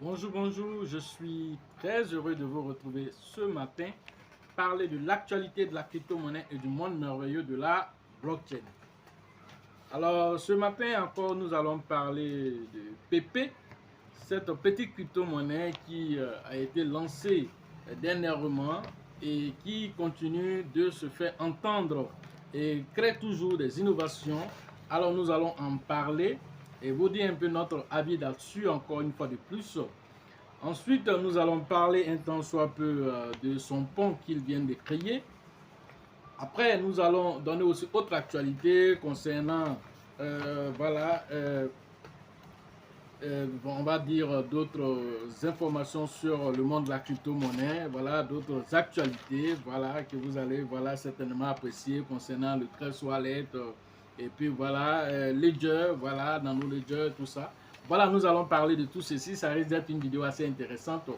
Bonjour, bonjour, je suis très heureux de vous retrouver ce matin, parler de l'actualité de la crypto-monnaie et du monde merveilleux de la blockchain. Alors, ce matin encore, nous allons parler de PP, cette petite crypto-monnaie qui a été lancée dernièrement et qui continue de se faire entendre et crée toujours des innovations. Alors, nous allons en parler et vous dire un peu notre avis là-dessus, encore une fois de plus. Ensuite, nous allons parler un tant soit peu de son pont qu'il vient de créer. Après, nous allons donner aussi autre actualité concernant, on va dire d'autres informations sur le monde de la crypto-monnaie, voilà, d'autres actualités, voilà, que vous allez, voilà, certainement apprécier concernant le Trust Wallet, et puis voilà, Ledger, voilà, dans nos Ledger, tout ça. Voilà, nous allons parler de tout ceci, ça risque d'être une vidéo assez intéressante.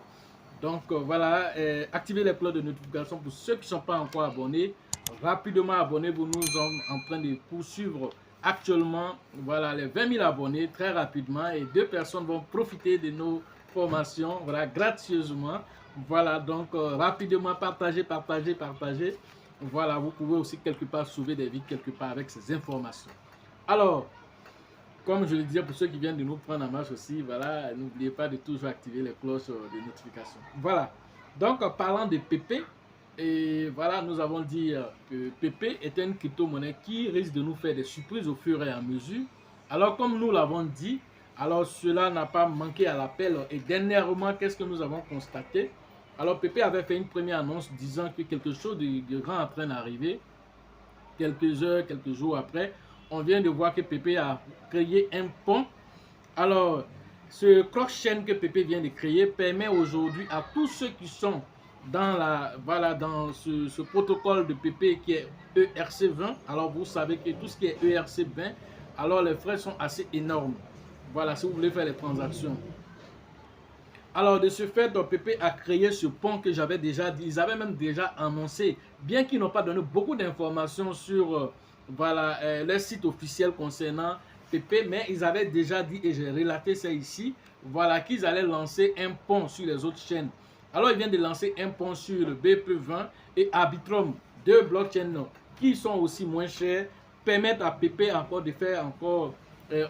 Donc voilà, activez les cloches de notification pour ceux qui ne sont pas encore abonnés. Rapidement abonnez-vous, nous sommes en train de poursuivre actuellement voilà, les 20 000 abonnés très rapidement et 2 personnes vont profiter de nos formations voilà, gracieusement. Voilà, donc rapidement partagez. Voilà, vous pouvez aussi quelque part sauver des vies quelque part avec ces informations. Alors, comme je le disais pour ceux qui viennent de nous prendre en marche aussi, voilà, n'oubliez pas de toujours activer les cloches de notification. Voilà, donc parlant de PP, et voilà, nous avons dit que PP est une crypto-monnaie qui risque de nous faire des surprises au fur et à mesure. Alors, comme nous l'avons dit, alors cela n'a pas manqué à l'appel. Et dernièrement, qu'est-ce que nous avons constaté? Alors, PP avait fait une première annonce disant que quelque chose de grand est en train d'arriver. Quelques heures, quelques jours après, on vient de voir que PP a créé un pont. Alors, ce cross-chain que PP vient de créer permet aujourd'hui à tous ceux qui sont dans, dans ce protocole de PP qui est ERC20. Alors, vous savez que tout ce qui est ERC20, alors les frais sont assez énormes. Voilà, si vous voulez faire les transactions. Alors, de ce fait, PP a créé ce pont que j'avais déjà dit. Ils avaient même déjà annoncé, bien qu'ils n'ont pas donné beaucoup d'informations sur leur site officiel concernant PP, mais ils avaient déjà dit, et j'ai relaté ça ici, voilà, qu'ils allaient lancer un pont sur les autres chaînes. Alors, ils viennent de lancer un pont sur le BP20 et Arbitrum, deux blockchains qui sont aussi moins chers, permettent à PP encore de faire encore,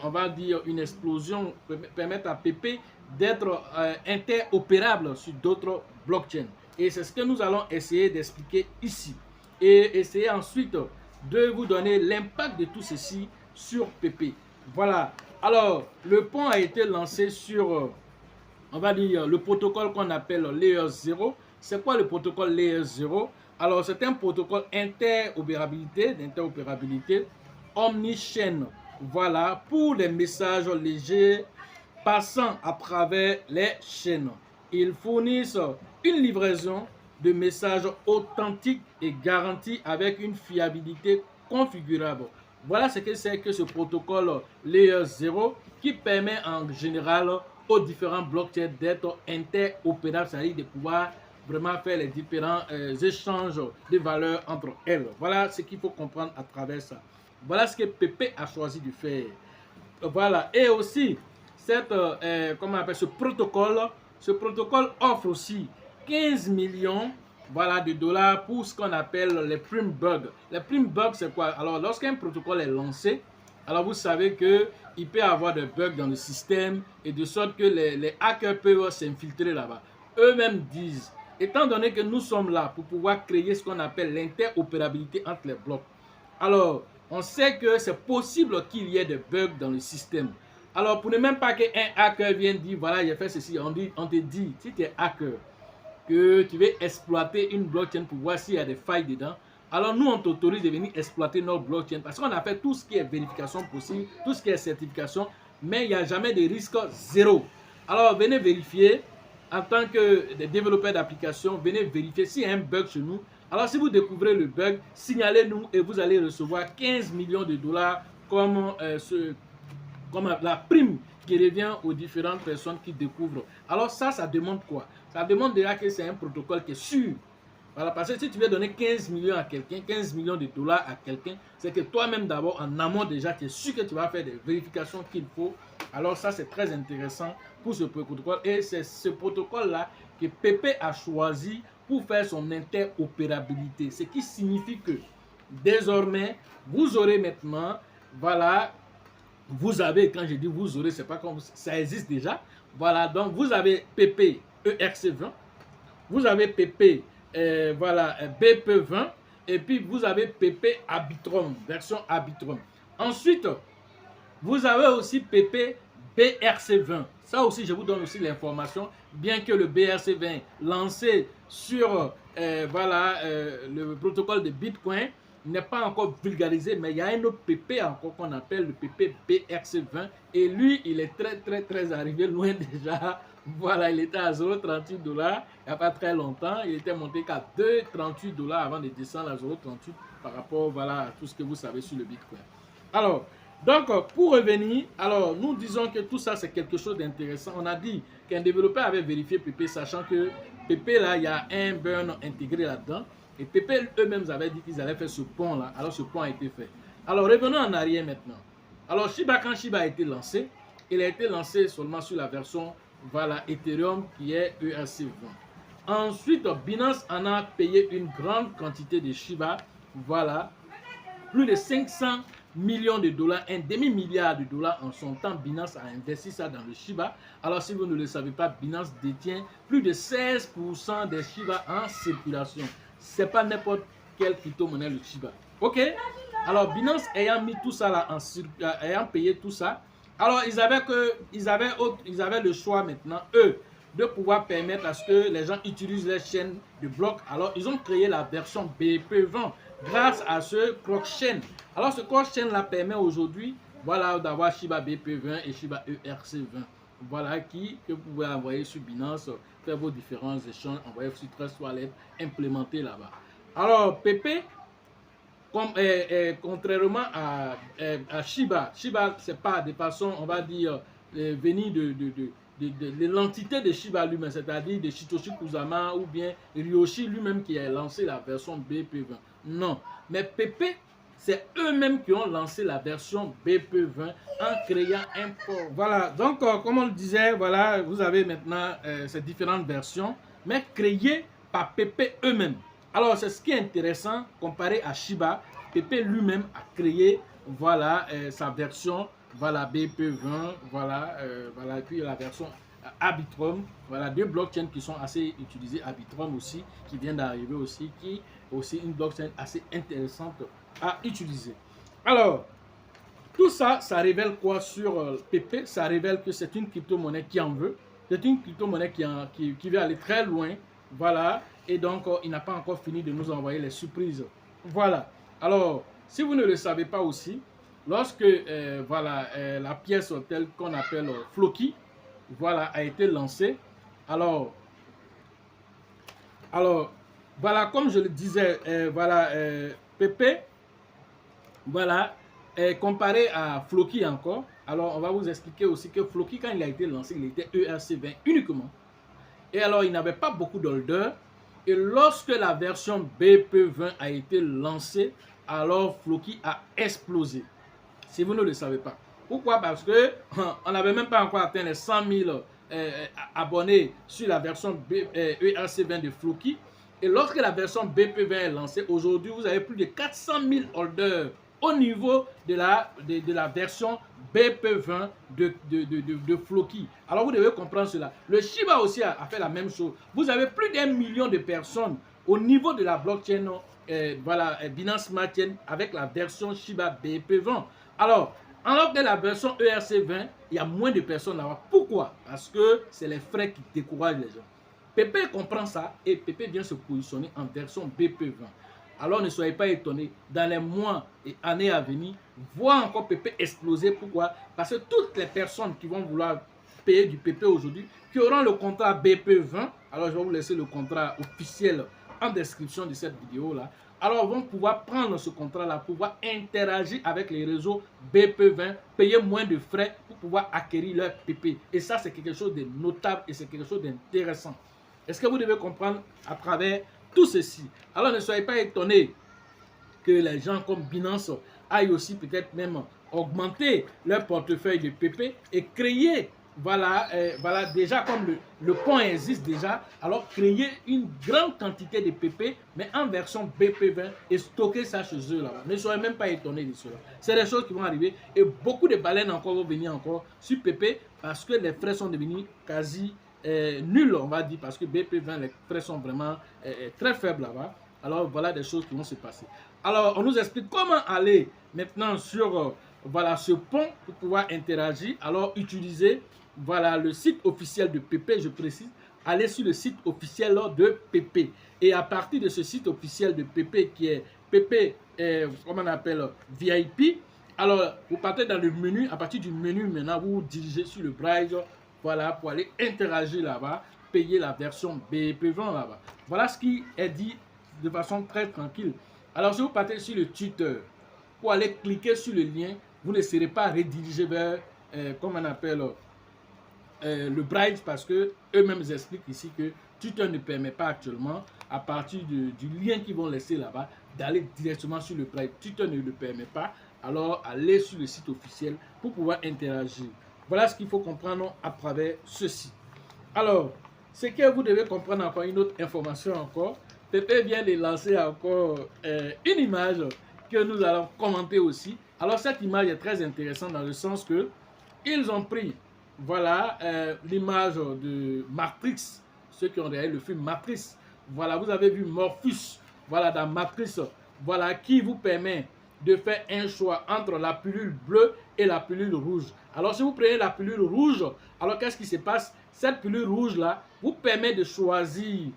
on va dire, une explosion, permettent à PP d'être interopérable sur d'autres blockchains. Et c'est ce que nous allons essayer d'expliquer ici. Et essayer ensuite de vous donner l'impact de tout ceci sur PP. Voilà. Alors, le pont a été lancé sur, on va dire, le protocole qu'on appelle Layer 0. C'est quoi le protocole Layer 0? Alors, c'est un protocole d'interopérabilité omni-chaîne. Voilà, pour les messages légers passant à travers les chaînes. Ils fournissent une livraison de messages authentiques et garantis avec une fiabilité configurable. Voilà ce que c'est que ce protocole Layer 0 qui permet en général aux différents blockchains d'être interopérables, c'est-à-dire de pouvoir vraiment faire les différents échanges de valeurs entre elles. Voilà ce qu'il faut comprendre à travers ça. Voilà ce que PP a choisi de faire. Voilà, et aussi, comment on appelle, ce protocole offre aussi 15 millions voilà, de dollars pour ce qu'on appelle les prime bugs. Les prime bugs, c'est quoi? Alors, lorsqu'un protocole est lancé, alors vous savez qu'il peut y avoir des bugs dans le système et de sorte que les hackers peuvent s'infiltrer là-bas. Eux-mêmes disent, étant donné que nous sommes là pour pouvoir créer ce qu'on appelle l'interopérabilité entre les blocs, alors on sait que c'est possible qu'il y ait des bugs dans le système. Alors, pour ne même pas qu'un hacker vienne dire, voilà, j'ai fait ceci, on te dit, si tu es hacker, que tu veux exploiter une blockchain pour voir s'il y a des failles dedans, alors nous, on t'autorise de venir exploiter notre blockchain parce qu'on a fait tout ce qui est vérification possible, tout ce qui est certification, mais il n'y a jamais de risque zéro. Alors, venez vérifier, en tant que développeur d'application, venez vérifier s'il y a un bug chez nous. Alors, si vous découvrez le bug, signalez-nous et vous allez recevoir 15 millions de dollars comme la prime qui revient aux différentes personnes qui découvrent. Alors ça demande quoi? Ça demande déjà que c'est un protocole qui est sûr. Voilà, parce que si tu veux donner 15 millions à quelqu'un, 15 millions de dollars à quelqu'un, c'est que toi-même d'abord, en amont déjà, tu es sûr que tu vas faire des vérifications qu'il faut Alors ça, c'est très intéressant pour ce protocole. Et c'est ce protocole-là que PP a choisi pour faire son interopérabilité. Ce qui signifie que désormais, vous aurez maintenant, voilà, vous avez, quand je dis vous aurez, c'est pas comme ça existe déjà. Voilà, donc vous avez PP ERC20, vous avez PP voilà, BP20, et puis vous avez PP Arbitrum, version Arbitrum. Ensuite, vous avez aussi PP BRC20. Ça aussi, je vous donne aussi l'information, bien que le BRC20 lancé sur voilà, le protocole de Bitcoin n'est pas encore vulgarisé, mais il y a un autre PP encore qu'on appelle le PP BRC20 et lui, il est très arrivé loin déjà. Voilà, il était à 0,38 $, il n'y a pas très longtemps. Il était monté qu'à 2,38 $ avant de descendre à 0,38 par rapport voilà, à tout ce que vous savez sur le Bitcoin. Alors, donc, pour revenir, alors nous disons que tout ça c'est quelque chose d'intéressant. On a dit qu'un développeur avait vérifié PP, sachant que PP là, il y a un burn intégré là-dedans. Et PP eux-mêmes avaient dit qu'ils allaient faire ce pont-là. Alors ce pont a été fait. Alors revenons en arrière maintenant. Alors Shiba, quand Shiba a été lancé, il a été lancé seulement sur la version voilà, Ethereum qui est ERC20. Ensuite, Binance en a payé une grande quantité de Shiba. Voilà, plus de 500 millions de dollars, un demi-milliard de dollars en son temps. Binance a investi ça dans le Shiba. Alors si vous ne le savez pas, Binance détient plus de 16% des Shiba en circulation. C'est pas n'importe quelle crypto-monnaie le Shiba. Ok? Alors Binance ayant mis tout ça là, ayant payé tout ça, alors ils avaient le choix maintenant, eux, de pouvoir permettre à ce que les gens utilisent les chaînes de blocs. Alors ils ont créé la version BP20 grâce à ce cross-chain. Alors ce cross-chain là permet aujourd'hui voilà, d'avoir Shiba BP20 et Shiba ERC20. Voilà que vous pouvez envoyer sur Binance, faire vos différents échanges, envoyer sur Trust Wallet, implémenter là-bas. Alors PP, contrairement à Shiba, c'est pas de façon, on va dire, venir de l'entité de Shiba lui-même, c'est-à-dire de Satoshi Kusama ou bien Ryoshi lui-même qui a lancé la version BP20. Non, mais PP, c'est eux-mêmes qui ont lancé la version BP20 en créant un port. Voilà, donc comme on le disait, voilà, vous avez maintenant ces différentes versions, mais créées par PP eux-mêmes. Alors, c'est ce qui est intéressant comparé à Shiba. PP lui-même a créé voilà, sa version voilà, BP20, voilà, voilà, et puis la version Arbitrum. Voilà, deux blockchains qui sont assez utilisés. Arbitrum aussi, qui vient d'arriver aussi, qui est aussi une blockchain assez intéressante à utiliser. Alors, tout ça, ça révèle quoi sur PP? Ça révèle que c'est une crypto-monnaie qui en veut. C'est une crypto-monnaie qui veut aller très loin. Voilà. Et donc, il n'a pas encore fini de nous envoyer les surprises. Voilà. Alors, si vous ne le savez pas aussi, lorsque voilà, la pièce telle qu'on appelle Floki, voilà, a été lancée, alors, voilà, comme je le disais, voilà, PP, voilà, comparé à Floki encore, alors on va vous expliquer aussi que Floki, quand il a été lancé, il était ERC20 uniquement. Et alors, il n'avait pas beaucoup d'holders. Et lorsque la version BP20 a été lancée, alors Floki a explosé. Si vous ne le savez pas. Pourquoi? Parce qu'on n'avait même pas encore atteint les 100 000 abonnés sur la version ERC20 de Floki. Et lorsque la version BP20 est lancée, aujourd'hui, vous avez plus de 400 000 holders au niveau de la version BP20 de Floki. Alors vous devez comprendre cela. Le Shiba aussi a fait la même chose. Vous avez plus d'1 million de personnes au niveau de la blockchain voilà, Binance Smart Chain avec la version Shiba BP20. Alors, alors que la version ERC20, il y a moins de personnes là-bas. Pourquoi? Parce que c'est les frais qui découragent les gens. PP comprend ça et PP vient se positionner en version BP20. Alors ne soyez pas étonnés, dans les mois et années à venir, voir encore PP exploser. Pourquoi? Parce que toutes les personnes qui vont vouloir payer du PP aujourd'hui, qui auront le contrat BP20, alors je vais vous laisser le contrat officiel en description de cette vidéo-là, alors vont pouvoir prendre ce contrat-là, pouvoir interagir avec les réseaux BP20, payer moins de frais pour pouvoir acquérir leur PP. Et ça, c'est quelque chose de notable et c'est quelque chose d'intéressant. Est-ce que vous devez comprendre à travers tout ceci? Alors ne soyez pas étonnés que les gens comme Binance aillent aussi peut-être même augmenter leur portefeuille de PP et créer, voilà, déjà comme le pont existe déjà, alors créer une grande quantité de PP, mais en version BP20 et stocker ça chez eux là-bas. Ne soyez même pas étonnés de cela. C'est des choses qui vont arriver et beaucoup de baleines encore vont venir encore sur PP parce que les frais sont devenus quasi nuls, on va dire, parce que BP20, les frais sont vraiment très faibles là-bas. Alors voilà des choses qui vont se passer. Alors on nous explique comment aller maintenant sur voilà, ce pont pour pouvoir interagir. Alors utilisez voilà, le site officiel de PP, je précise. Allez sur le site officiel de PP. Et à partir de ce site officiel de PP qui est PP, comment on appelle, VIP, alors vous partez dans le menu. À partir du menu maintenant, vous vous dirigez sur le Braille, voilà, pour aller interagir là-bas, payer la version BP20 là-bas. Voilà ce qui est dit de façon très tranquille. Alors si vous partez sur le tuteur, pour aller cliquer sur le lien, vous ne serez pas redirigé vers, comment on appelle, le Braille, parce que eux-mêmes expliquent ici que tuteur ne permet pas actuellement, à partir du lien qu'ils vont laisser là-bas, d'aller directement sur le Braille. Tuteur ne le permet pas, alors allez sur le site officiel pour pouvoir interagir. Voilà ce qu'il faut comprendre à travers ceci. Alors, ce que vous devez comprendre encore, une autre information encore, Pépé vient de lancer encore une image que nous allons commenter aussi. Alors cette image est très intéressante dans le sens que ils ont pris, voilà, l'image de Matrix, ceux qui ont regardé le film Matrix. Voilà, vous avez vu Morpheus, voilà, dans Matrix, voilà, qui vous permet de faire un choix entre la pilule bleue et la pilule rouge. Alors si vous prenez la pilule rouge, alors qu'est-ce qui se passe? Cette pilule rouge-là vous permet de choisir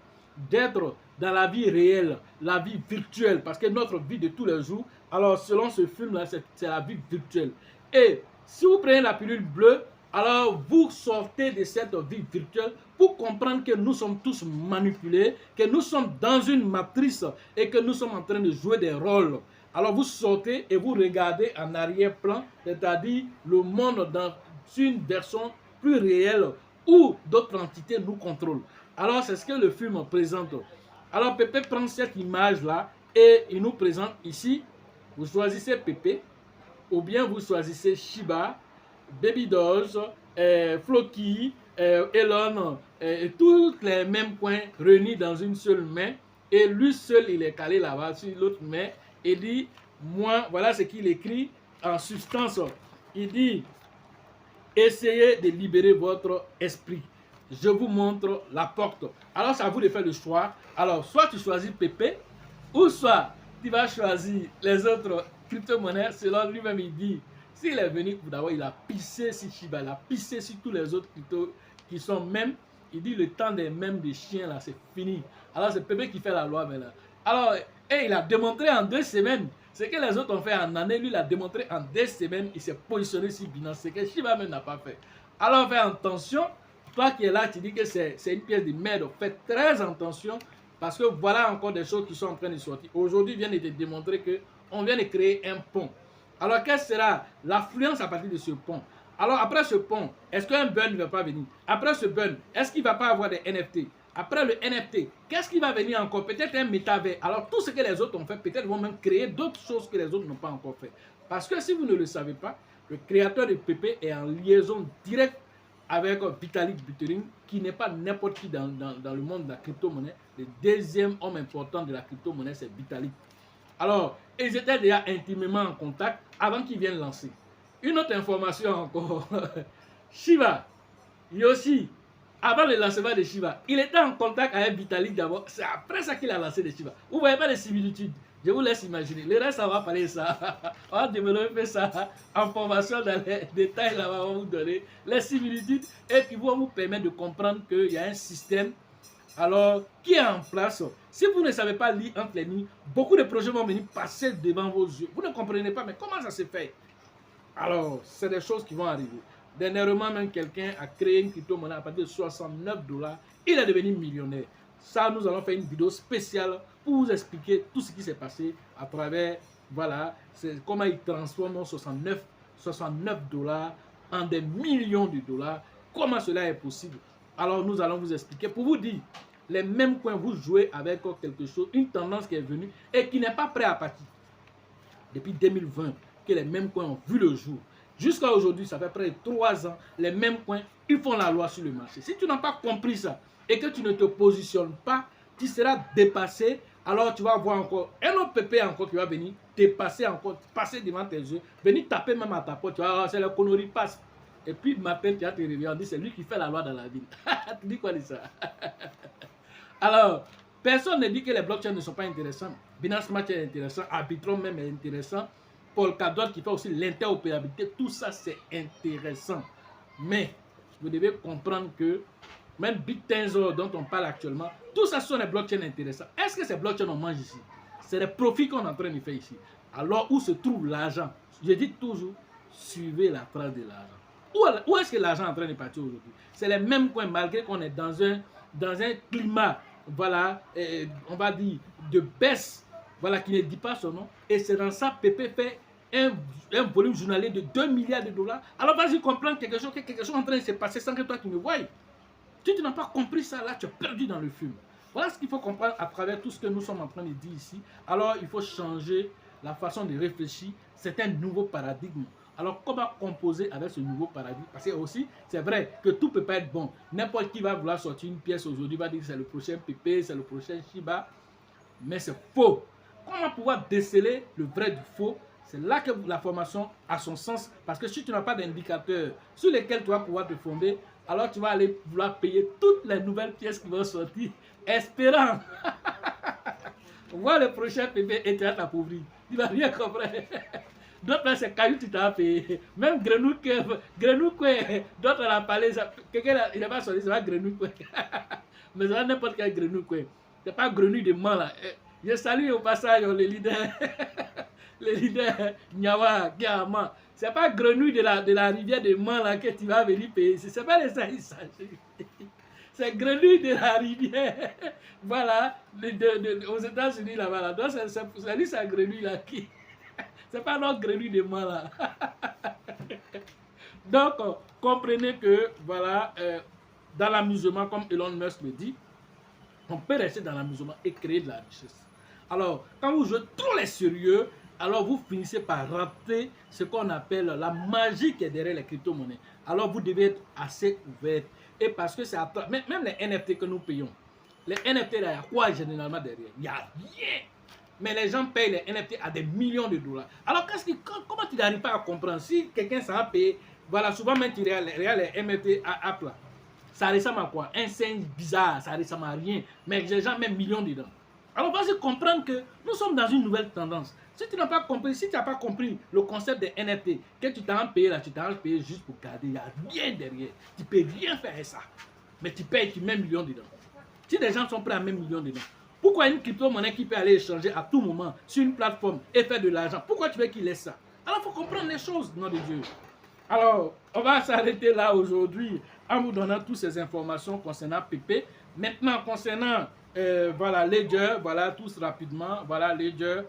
d'être dans la vie réelle, la vie virtuelle, parce que notre vie de tous les jours, alors selon ce film-là, c'est la vie virtuelle. Et si vous prenez la pilule bleue, alors vous sortez de cette vie virtuelle pour comprendre que nous sommes tous manipulés, que nous sommes dans une matrice et que nous sommes en train de jouer des rôles. Alors vous sortez et vous regardez en arrière-plan, c'est-à-dire le monde dans une version plus réelle où d'autres entités nous contrôlent. Alors c'est ce que le film présente. Alors Pépé prend cette image-là et il nous présente ici, vous choisissez Pépé, ou bien vous choisissez Shiba, Baby Doge, Floki, Elon, tous les mêmes coins réunis dans une seule main. Et lui seul, il est calé là-bas sur l'autre main. Il dit, moi, voilà ce qu'il écrit en substance. Il dit, essayez de libérer votre esprit. Je vous montre la porte. Alors, c'est à vous de faire le choix. Alors, soit tu choisis Pépé, ou soit tu vas choisir les autres crypto-monnaies. Selon lui-même, il dit, s'il est venu, d'abord, il a pissé sur Shiba, il a pissé sur tous les autres cryptos qui sont mêmes. Il dit, le temps des mêmes des chiens, là, c'est fini. Alors, c'est Pépé qui fait la loi maintenant. Alors, et il a démontré en 2 semaines. Ce que les autres ont fait en année, lui, il a démontré en 2 semaines. Il s'est positionné sur Binance, ce que Shiba même n'a pas fait. Alors, fais attention. Toi qui es là, tu dis que c'est une pièce de merde. Faites très attention parce que voilà encore des choses qui sont en train de sortir. Aujourd'hui, vient de te démontrer qu'on vient de créer un pont. Alors, quelle sera l'affluence à partir de ce pont? Alors, après ce pont, est-ce qu'un burn ne va pas venir? Après ce burn, est-ce qu'il ne va pas avoir des NFT? Après le NFT, qu'est-ce qui va venir encore? Peut-être un métavers. Alors, tout ce que les autres ont fait, peut-être vont même créer d'autres choses que les autres n'ont pas encore fait. Parce que si vous ne le savez pas, le créateur de PP est en liaison directe avec Vitalik Buterin, qui n'est pas n'importe qui dans le monde de la crypto-monnaie. Le deuxième homme important de la crypto-monnaie, c'est Vitalik. Alors, ils étaient déjà intimement en contact avant qu'ils viennent lancer. Une autre information encore. Shiba, Yoshi, avant le lancement de Shiba, il était en contact avec Vitalik d'abord. C'est après ça qu'il a lancé les Shiba. Vous ne voyez pas les similitudes? Je vous laisse imaginer. Le reste, on va parler ça. On va développer ça en formation dans les détails. Là, on va vous donner les similitudes et qui vont vous permettre de comprendre qu'il y a un système alors qui est en place. Si vous ne savez pas lire entre les lignes, beaucoup de projets vont venir passer devant vos yeux. Vous ne comprenez pas, mais comment ça se fait? Alors, c'est des choses qui vont arriver. Dernièrement, même quelqu'un a créé une crypto-monnaie à partir de 69 $. Il est devenu millionnaire. Ça, nous allons faire une vidéo spéciale pour vous expliquer tout ce qui s'est passé à travers, voilà, comment il transforme 69 $ en des millions de dollars. Comment cela est possible? Alors, nous allons vous expliquer pour vous dire, les mêmes coins, vous jouez avec quelque chose, une tendance qui est venue et qui n'est pas prêt à partir. Depuis 2020, que les mêmes coins ont vu le jour. Jusqu'à aujourd'hui, ça fait près de 3 ans, les mêmes coins, ils font la loi sur le marché. Si tu n'as pas compris ça et que tu ne te positionnes pas, tu seras dépassé. Alors tu vas voir encore un autre pépé encore qui va venir dépasser encore, passer devant tes yeux, venir taper même à ta porte. Tu vas voir, c'est la connerie passe. Et puis le matin, tu vas te réveiller, on dit c'est lui qui fait la loi dans la ville. Tu dis quoi de ça? Alors, personne ne dit que les blockchains ne sont pas intéressants. Binance Smart est intéressant, Arbitrum même est intéressant. Polkadot qui fait aussi l'interopérabilité, tout ça c'est intéressant. Mais vous devez comprendre que même BitTensor dont on parle actuellement, tout ça sont des blockchains intéressants. Est-ce que ces blockchains on mange ici? C'est des profits qu'on est en train de faire ici. Alors où se trouve l'argent? Je dis toujours, suivez la trace de l'argent. Où est-ce que l'argent est en train de partir aujourd'hui? C'est les mêmes coins, malgré qu'on est dans un climat, voilà, on va dire, de baisse, voilà, qui ne dit pas son nom. Et c'est dans ça, PP fait un volume journalier de 2 milliards de dollars. Alors vas-y comprendre quelque chose est en train de se passer sans que toi tu me voies. Si tu n'as pas compris ça, là, tu es perdu dans le film. Voilà ce qu'il faut comprendre à travers tout ce que nous sommes en train de dire ici. Alors, il faut changer la façon de réfléchir. C'est un nouveau paradigme. Alors, comment composer avec ce nouveau paradigme? Parce que aussi, c'est vrai que tout ne peut pas être bon. N'importe qui va vouloir sortir une pièce aujourd'hui, va dire que c'est le prochain PP, c'est le prochain Shiba. Mais c'est faux. Comment pouvoir déceler le vrai du faux? C'est là que la formation a son sens. Parce que si tu n'as pas d'indicateurs sur lesquels tu vas pouvoir te fonder, alors tu vas aller vouloir payer toutes les nouvelles pièces qui vont sortir, espérant voir le prochain PP et tu vas t'appauvrir. Tu ne vas rien comprendre. D'autres, c'est caillou, tu t'as payé. Même Grenouille, d'autres, on a parlé, quelqu'un, il n'a pas sorti, c'est pas Grenouille. Mais c'est n'importe quel Grenouille. C'est pas Grenouille de man là. Je salue au passage les leaders. Les leaders Nyawa, Gama. C'est pas Grenouille de la rivière de Man là que tu vas venir payer. C'est pas de ça il s'agit. C'est Grenouille de la rivière. Voilà, aux États-Unis là-bas. Donc c'est lui, c'est Grenouille là qui. C'est pas notre Grenouille de Man là. Donc, comprenez que, voilà, dans l'amusement, comme Elon Musk le dit, on peut rester dans l'amusement et créer de la richesse. Alors, quand vous jouez trop les sérieux, alors vous finissez par rater ce qu'on appelle la magie qui est derrière les crypto-monnaies. Alors, vous devez être assez ouvert. Et parce que c'est même les NFT que nous payons, les NFT, là, il y a quoi généralement derrière? Il n'y a rien. Mais les gens payent les NFT à des millions de dollars. Alors, comment tu n'arrives pas à comprendre? Si quelqu'un s'en a payé, voilà, souvent même tu regardes les NFT à Apple, ça ressemble à quoi? Un signe bizarre, ça ressemble à rien. Mais les gens mettent millions dedans. Alors, vas-y comprendre que nous sommes dans une nouvelle tendance. Si tu n'as pas compris, si tu n'as pas compris le concept des NFT, que tu t'en payé là, tu t'en payé juste pour garder, il n'y a rien derrière. Tu ne peux rien faire ça. Mais tu payes, tu mets millions dedans. Si des gens sont prêts à mettre millions dedans, pourquoi une crypto-monnaie qui peut aller échanger à tout moment sur une plateforme et faire de l'argent? Pourquoi tu veux qu'il laisse ça? Alors, il faut comprendre les choses, nom de Dieu. Alors, on va s'arrêter là aujourd'hui en vous donnant toutes ces informations concernant PP. Maintenant, concernant voilà, Ledger, voilà, tous rapidement, voilà, Ledger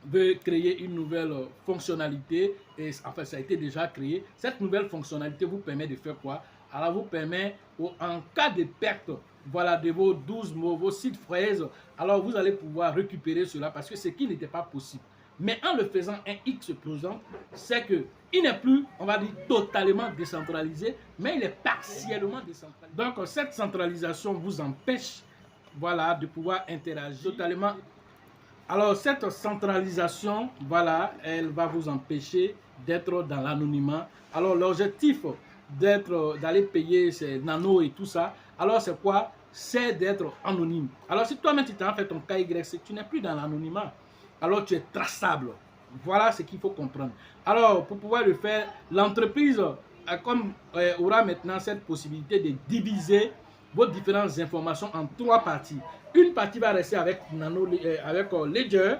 veut créer une nouvelle fonctionnalité et enfin, ça a été déjà créé. Cette nouvelle fonctionnalité vous permet de faire quoi? Alors, vous permet, en cas de perte, voilà, de vos 12 mots, vos sites fraises, alors vous allez pouvoir récupérer cela parce que ce qui n'était pas possible. Mais en le faisant un X présent, c'est qu'il n'est plus, on va dire, totalement décentralisé, mais il est partiellement décentralisé. Donc, cette centralisation vous empêche, voilà, de pouvoir interagir totalement. Alors, cette centralisation, voilà, elle va vous empêcher d'être dans l'anonymat. Alors, l'objectif d'aller payer ces nanos et tout ça, alors c'est quoi? C'est d'être anonyme. Alors, si toi-même tu t'en fais ton KYC, tu n'es plus dans l'anonymat. Alors, tu es traçable. Voilà ce qu'il faut comprendre. Alors, pour pouvoir le faire, l'entreprise aura maintenant cette possibilité de diviser vos différentes informations en 3 parties. Une partie va rester avec Ledger.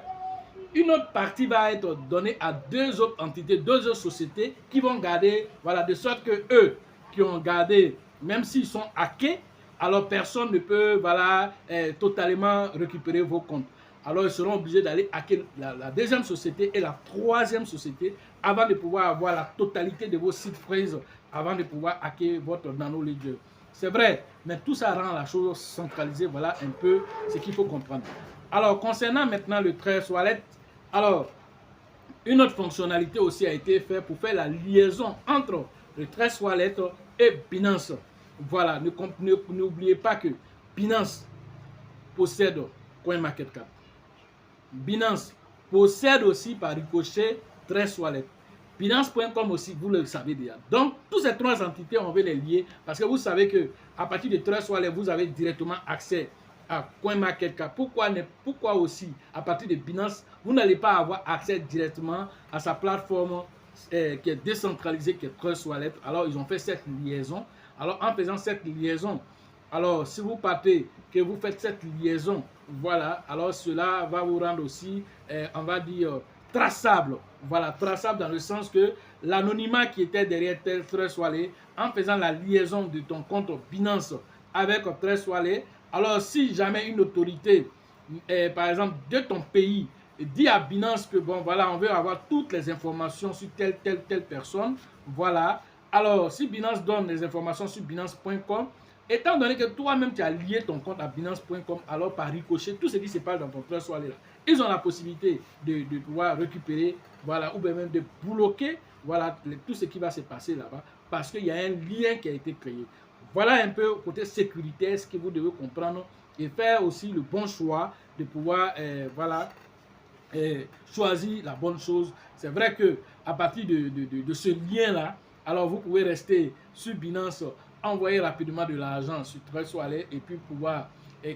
Une autre partie va être donnée à 2 autres entités, 2 autres sociétés qui vont garder, voilà, de sorte que eux qui ont gardé, même s'ils sont hackés, alors personne ne peut, voilà, totalement récupérer vos comptes. Alors ils seront obligés d'aller hacker la deuxième société et la troisième société avant de pouvoir avoir la totalité de vos sites phrases, avant de pouvoir hacker votre Nano Ledger. C'est vrai, mais tout ça rend la chose centralisée. Voilà un peu ce qu'il faut comprendre. Alors, concernant maintenant le Trezor Wallet, alors, Une autre fonctionnalité aussi a été faite pour faire la liaison entre le Trust Wallet et Binance. Voilà, n'oubliez pas que Binance possède CoinMarketCap. Binance possède aussi par ricochet Trust Wallet. Binance.com aussi, vous le savez déjà. Donc, toutes ces trois entités, on veut les lier parce que vous savez que à partir de Trust Wallet, vous avez directement accès à CoinMarketCap. Pourquoi aussi, à partir de Binance, vous n'allez pas avoir accès directement à sa plateforme qui est décentralisée, qui est Trust Wallet. Alors, ils ont fait cette liaison. Alors, en faisant cette liaison, alors si vous partez, que vous faites cette liaison, voilà, alors cela va vous rendre aussi, on va dire, traçable. Voilà, traçable dans le sens que l'anonymat qui était derrière Trust Wallet, en faisant la liaison de ton compte Binance avec Trust Wallet, alors si jamais une autorité, par exemple de ton pays, dit à Binance que bon voilà, on veut avoir toutes les informations sur telle personne, voilà, alors si Binance donne les informations sur Binance.com, étant donné que toi-même tu as lié ton compte à Binance.com, alors par ricochet, tout ce qui se passe dans ton Trust Wallet là, ils ont la possibilité de pouvoir récupérer, voilà, ou bien même de bloquer, voilà, tout ce qui va se passer là-bas, parce qu'il y a un lien qui a été créé. Voilà un peu côté sécuritaire ce que vous devez comprendre et faire aussi le bon choix de pouvoir, voilà, choisir la bonne chose. C'est vrai que à partir de ce lien-là, alors vous pouvez rester sur Binance, envoyer rapidement de l'argent sur Trust Wallet et puis pouvoir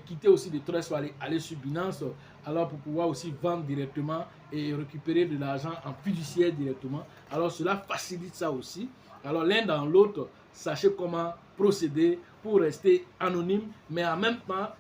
quitter aussi de Trust Wallet, aller sur Binance, alors pour pouvoir aussi vendre directement et récupérer de l'argent en fiduciaire directement. Alors cela facilite ça aussi. Alors l'un dans l'autre, sachez comment procéder pour rester anonyme, mais en même temps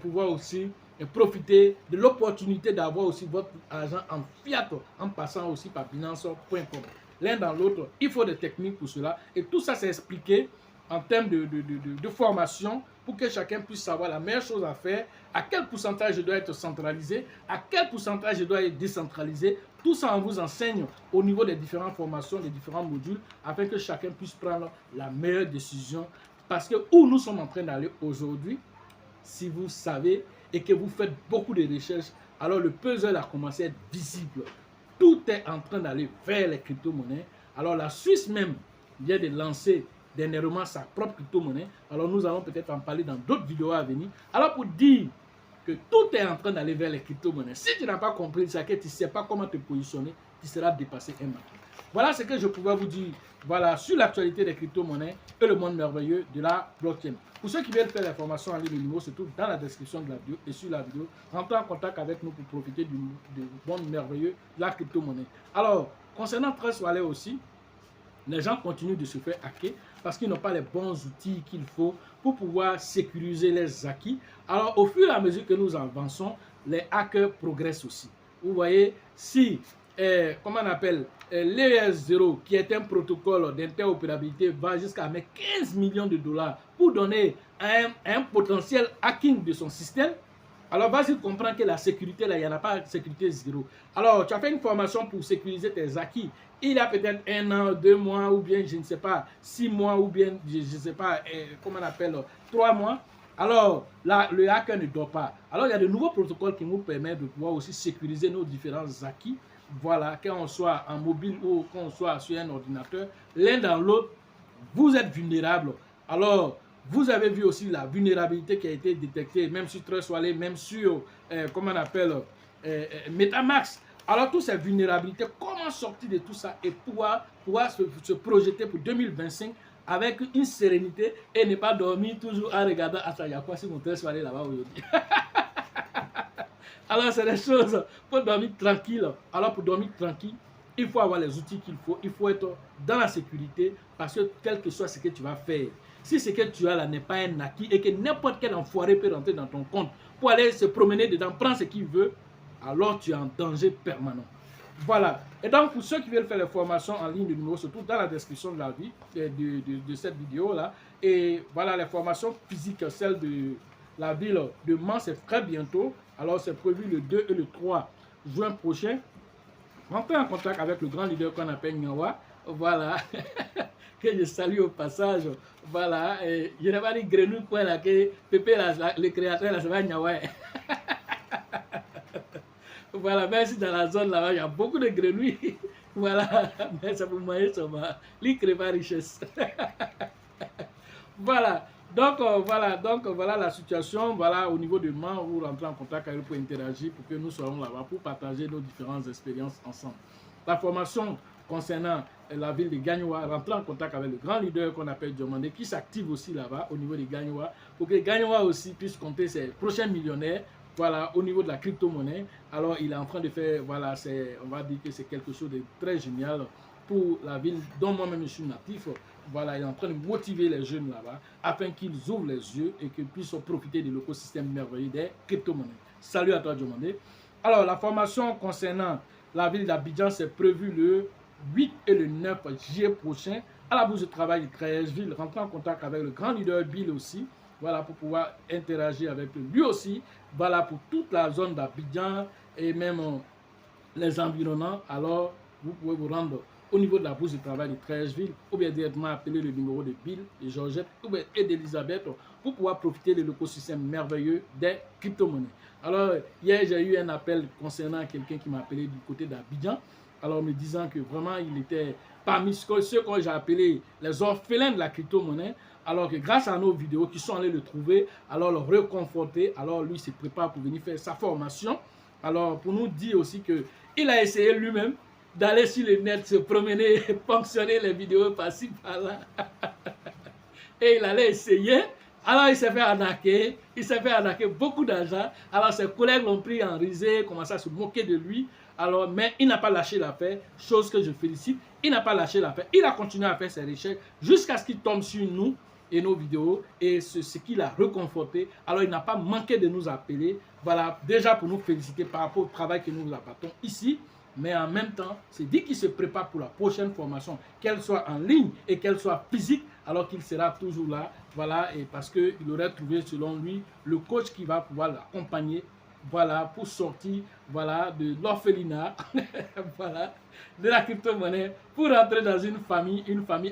pouvoir aussi profiter de l'opportunité d'avoir aussi votre argent en fiat en passant aussi par Binance.com. L'un dans l'autre, il faut des techniques pour cela. Et tout ça, c'est expliqué en termes de formation pour que chacun puisse savoir la meilleure chose à faire, à quel pourcentage je dois être centralisé, à quel pourcentage je dois être décentralisé. Tout ça, on vous enseigne au niveau des différentes formations, des différents modules, afin que chacun puisse prendre la meilleure décision. Parce que où nous sommes en train d'aller aujourd'hui, si vous savez et que vous faites beaucoup de recherches, alors le puzzle a commencé à être visible. Tout est en train d'aller vers les crypto-monnaies. Alors la Suisse même vient de lancer dernièrement sa propre crypto-monnaie. Alors nous allons peut-être en parler dans d'autres vidéos à venir. Alors pour dire que tout est en train d'aller vers les crypto-monnaies, si tu n'as pas compris ça, que tu ne sais pas comment te positionner, tu seras dépassé un matin. Voilà ce que je pouvais vous dire, voilà, sur l'actualité des crypto-monnaies et le monde merveilleux de la blockchain. Pour ceux qui veulent faire la formation en ligne, le numéro se trouve dans la description de la vidéo et sur la vidéo. Rentrez en contact avec nous pour profiter du monde merveilleux de la crypto-monnaie. Alors, concernant Trust Wallet aussi, les gens continuent de se faire hacker parce qu'ils n'ont pas les bons outils qu'il faut pour pouvoir sécuriser les acquis. Alors, au fur et à mesure que nous avançons, les hackers progressent aussi. Vous voyez, si, comment on appelle, l'ES0, qui est un protocole d'interopérabilité, va jusqu'à mettre 15 millions de dollars pour donner un potentiel hacking de son système, alors vas-y comprendre que la sécurité, là, il n'y en a pas de sécurité zéro. Alors, tu as fait une formation pour sécuriser tes acquis. Il y a peut-être 1 an, 2 mois, ou bien, je ne sais pas, 6 mois, ou bien, je ne sais pas, comment on appelle, 3 mois. Alors, là, le hacker ne dort pas. Alors, il y a de nouveaux protocoles qui nous permettent de pouvoir aussi sécuriser nos différents acquis. Voilà, qu'on soit en mobile ou qu'on soit sur un ordinateur, l'un dans l'autre, vous êtes vulnérable. Alors, vous avez vu aussi la vulnérabilité qui a été détectée, même sur Trust Wallet, même sur, comment on appelle, MetaMask. Alors, toutes ces vulnérabilités, comment sortir de tout ça et pouvoir se projeter pour 2025 avec une sérénité et ne pas dormir toujours en regardant, attends, il y a quoi sur mon Trust Wallet là-bas aujourd'hui? Alors, c'est des choses pour dormir tranquille. Alors, pour dormir tranquille, il faut avoir les outils qu'il faut. Il faut être dans la sécurité parce que quel que soit ce que tu vas faire, si ce que tu as là n'est pas un acquis et que n'importe quel enfoiré peut rentrer dans ton compte pour aller se promener dedans, prendre ce qu'il veut, alors tu es en danger permanent. Voilà. Et donc, pour ceux qui veulent faire les formations en ligne, le numéro se trouve dans la description de la vie, de cette vidéo-là. Et voilà, les formations physiques, celle de la ville de Mans, c'est très bientôt. Alors, c'est prévu le 2 et le 3 juin prochain. Rentrez en contact avec le grand leader qu'on appelle Nyawa. Voilà. Que je salue au passage. Voilà. Et je n'ai pas dit grenouille quoi là, que Pépé, là, le créateur, là, ça va Nyawa. Voilà, même si dans la zone là-bas, il y a beaucoup de grenouilles. Voilà, mais ça vous moyen seulement. Lui crée pas richesse. Voilà. Donc, voilà la situation. Voilà, au niveau de Mans, vous rentrez en contact avec eux pour interagir, pour que nous soyons là-bas, pour partager nos différentes expériences ensemble. La formation concernant la ville de Gagnoa, rentrer en contact avec le grand leader qu'on appelle Diomandé, qui s'active aussi là-bas, au niveau de Gagnoa, pour que Gagnoa aussi puisse compter ses prochains millionnaires. Voilà, au niveau de la crypto-monnaie. Alors, il est en train de faire, voilà, on va dire que c'est quelque chose de très génial pour la ville dont moi-même je suis natif. Voilà, il est en train de motiver les jeunes là-bas afin qu'ils ouvrent les yeux et qu'ils puissent profiter de l'écosystème merveilleux des crypto-monnaies. Salut à toi, Diomandé. Alors, la formation concernant la ville d'Abidjan, c'est prévu le 8 et le 9 juillet prochain à la bourse de travail de Créativille. Rentrer en contact avec le grand leader Bill aussi. Voilà, pour pouvoir interagir avec lui aussi. Voilà, pour toute la zone d'Abidjan et même les environnants. Alors, vous pouvez vous rendre au niveau de la bourse de travail de Créativille ou bien directement appeler le numéro de Bill, de Georgette et d'Elisabeth pour pouvoir profiter de l'écosystème merveilleux des crypto-monnaies. Alors, hier, j'ai eu un appel concernant quelqu'un qui m'a appelé du côté d'Abidjan, alors me disant que vraiment, il était parmi ceux que j'ai appelé les orphelins de la crypto-monnaie, alors que grâce à nos vidéos qui sont allés le trouver, alors le reconforter, alors lui se prépare pour venir faire sa formation. Alors, pour nous dire aussi qu'il a essayé lui-même d'aller sur le net, se promener, fonctionner les vidéos par-ci, par-là. Et il allait essayer. Alors, il s'est fait arnaquer. Il s'est fait arnaquer beaucoup d'argent. Alors, ses collègues l'ont pris en risée, commencé à se moquer de lui. Alors, mais il n'a pas lâché l'affaire, chose que je félicite. Il n'a pas lâché l'affaire. Il a continué à faire ses recherches jusqu'à ce qu'il tombe sur nous et nos vidéos et ce qui l'a reconforté. Alors, il n'a pas manqué de nous appeler. Voilà, déjà pour nous féliciter par rapport au travail que nous apportons ici. Mais en même temps, c'est dit qu'il se prépare pour la prochaine formation, qu'elle soit en ligne et qu'elle soit physique, alors qu'il sera toujours là. Voilà, et parce qu'il aurait trouvé, selon lui, le coach qui va pouvoir l'accompagner, voilà, pour sortir, voilà, de l'orphelinat, voilà, de la crypto-monnaie, pour rentrer dans une famille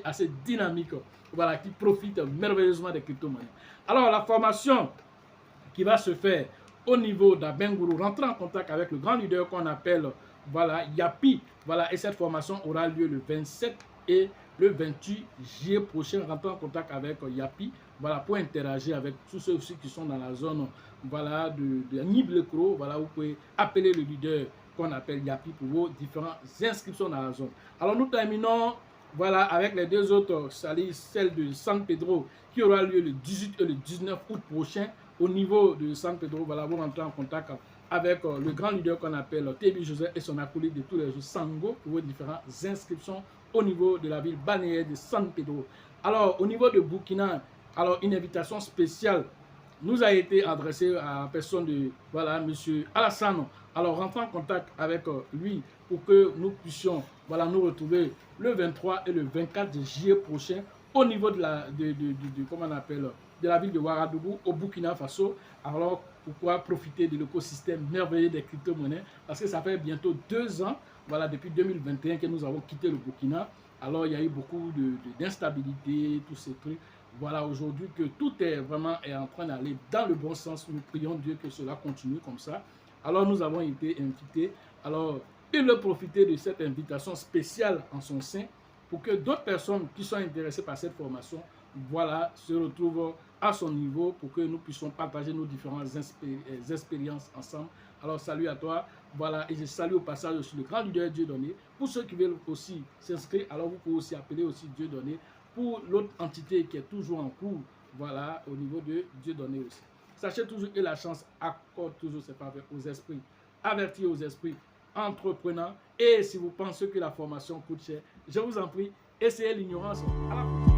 assez dynamique, voilà, qui profite merveilleusement des crypto-monnaies. Alors, la formation qui va se faire au niveau d'Abengourou, rentrer en contact avec le grand leader qu'on appelle, voilà, Yapi, voilà, et cette formation aura lieu le 27 et le 28 juillet prochain. Rentrer en contact avec Yapi, voilà, pour interagir avec tous ceux aussi qui sont dans la zone, voilà, de Niblecro. Voilà, vous pouvez appeler le leader qu'on appelle Yapi pour vos différentes inscriptions dans la zone. Alors, nous terminons, voilà, avec les deux autres, celle de San Pedro qui aura lieu le 18 et le 19 août prochain. Au niveau de San Pedro, voilà, vous rentrez en contact avec le grand leader qu'on appelle Tébi Joseph et son acolyte de tous les jours, Sango, pour vos différentes inscriptions au niveau de la ville balnéaire de San Pedro. Alors, au niveau de Burkina, alors une invitation spéciale nous a été adressée à la personne de, voilà, M. Alassane. Alors, rentrez en contact avec lui pour que nous puissions, voilà, nous retrouver le 23 et le 24 juillet prochain au niveau de la, comment on appelle, de la ville de Ouagadougou au Burkina Faso. Alors, pour pouvoir profiter de l'écosystème merveilleux des crypto-monnaies, parce que ça fait bientôt 2 ans, voilà, depuis 2021 que nous avons quitté le Burkina. Alors, il y a eu beaucoup d'instabilité, tous ces trucs. Voilà, aujourd'hui que tout est vraiment en train d'aller dans le bon sens. Nous prions Dieu que cela continue comme ça. Alors, nous avons été invités. Alors, il veut profiter de cette invitation spéciale en son sein pour que d'autres personnes qui sont intéressées par cette formation, voilà, se retrouvent à son niveau pour que nous puissions partager nos différentes expériences ensemble. Alors, salut à toi. Voilà, et je salue au passage aussi le grand leader Dieudonné. Pour ceux qui veulent aussi s'inscrire, alors vous pouvez aussi appeler aussi Dieudonné pour l'autre entité qui est toujours en cours, voilà, au niveau de Dieudonné aussi. Sachez toujours que la chance accorde toujours ses faveurs aux esprits, avertis aux esprits entrepreneurs. Et si vous pensez que la formation coûte cher, je vous en prie, essayez l'ignorance. À la prochaine.